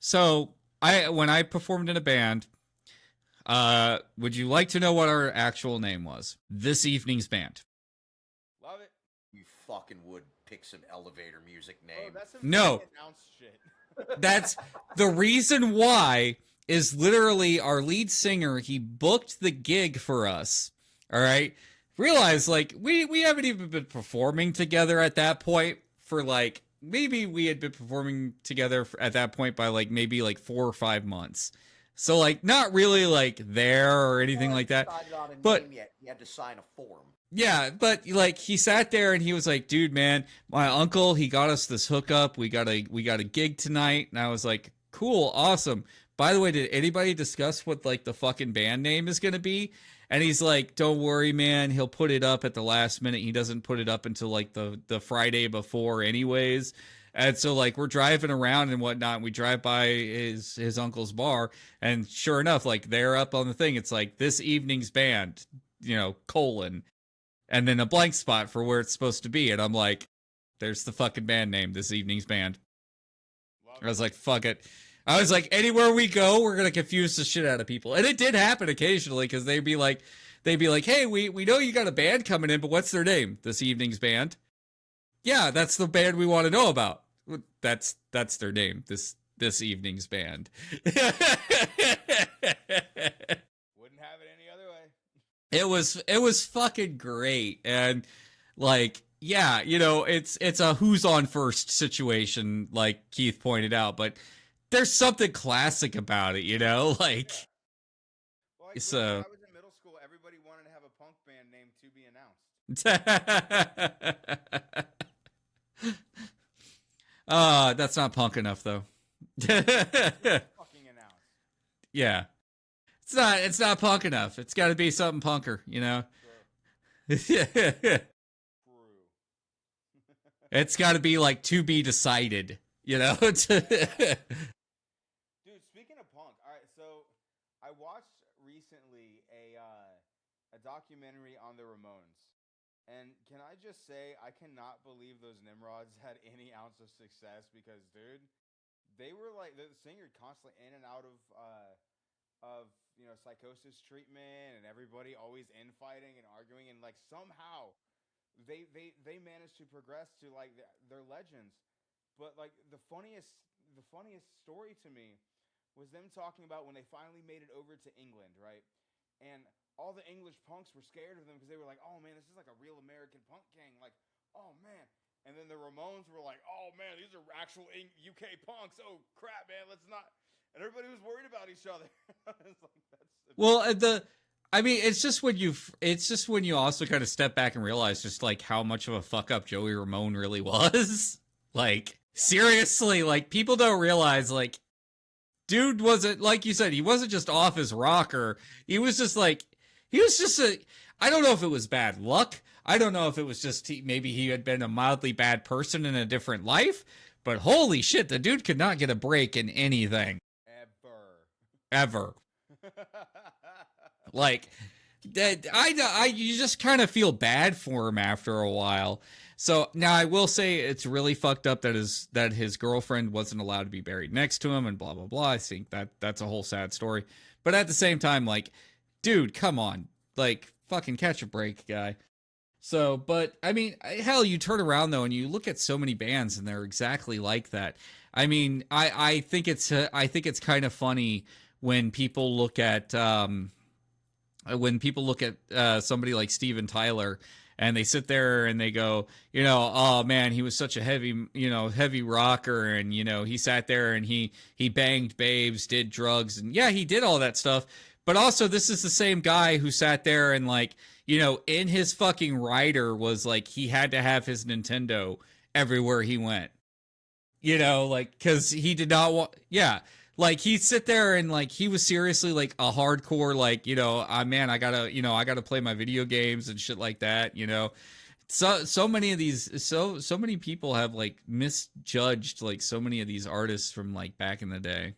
So when I performed in a band, would you like to know what our actual name was? This evening's band. Love it. You fucking would pick some elevator music name. Oh, that's some No. announced shit. That's the reason why is literally our lead singer, he booked the gig for us. All right. Realize like we haven't even been performing together at that point for like maybe we had been performing together at that point by like maybe like 4 or 5 months. So like not really like there or anything like that. But yet. You had to sign a form. yeah, but like he sat there and he was like, "Dude, man, my uncle, he got us this hookup. We got a gig tonight." And I was like, "Cool, awesome. By the way, did anybody discuss what like the fucking band name is going to be?" And he's like, "Don't worry, man. He'll put it up at the last minute. He doesn't put it up until like the Friday before anyways." And so like we're driving around and whatnot. And we drive by his uncle's bar, and sure enough, like they're up on the thing. It's like this evening's band, colon, and then a blank spot for where it's supposed to be. And I'm like, there's the fucking band name, this evening's band. I was like, fuck it. I was like, anywhere we go, we're going to confuse the shit out of people. And it did happen occasionally because they'd be like, hey, we know you got a band coming in, but what's their name? This evening's band. Yeah, that's the band we want to know about. That's their name. This evening's band. Wouldn't have it any other way. It was fucking great. And like, yeah, it's a who's on first situation, like Keith pointed out, but there's something classic about it, like. Well, like So when I was in middle school, everybody wanted to have a punk band named To Be Announced. That's not punk enough though. Fucking announced. Yeah. It's not punk enough. It's got to be something punker, True. It's got to be like to be decided, Dude, speaking of punk, all right, so I watched recently a documentary on the Ramones. And can I just say, I cannot believe those Nimrods had any ounce of success because, dude, they were like, the singer constantly in and out of psychosis treatment, and everybody always infighting and arguing, and like somehow they managed to progress to like their legends. But like the funniest story to me was them talking about when they finally made it over to England, right? And all the English punks were scared of them because they were like, "Oh man, this is like a real American punk gang." Like, "Oh man." And then the Ramones were like, "Oh man, these are actual UK punks. Oh crap, man, let's not." And everybody was worried about each other. It's like, well, it's just when you also kind of step back and realize just like how much of a fuck up Joey Ramone really was. Like, seriously, like people don't realize like dude wasn't, like you said, he wasn't just off his rocker. He was just I don't know if it was bad luck. I don't know if it was just maybe he had been a mildly bad person in a different life, but holy shit, the dude could not get a break in anything. Ever. Like, you just kind of feel bad for him after a while. So now I will say it's really fucked up that his girlfriend wasn't allowed to be buried next to him and blah, blah, blah. I think that's a whole sad story. But at the same time, like, dude, come on. Like, fucking catch a break, guy. So, but I mean, hell, you turn around though and you look at so many bands and they're exactly like that. I mean, I think it's kind of funny when people look at somebody like Steven Tyler and they sit there and they go, oh man, he was such a heavy rocker, and he sat there and he banged babes, did drugs, and yeah, he did all that stuff. But also, this is the same guy who sat there and like, in his fucking rider was like he had to have his Nintendo everywhere he went. Like, because he did not want, yeah. Like, he'd sit there and, like, he was seriously, like, a hardcore, like, man, I gotta play my video games and shit like that, So many of these, so many people have, like, misjudged, like, so many of these artists from, like, back in the day.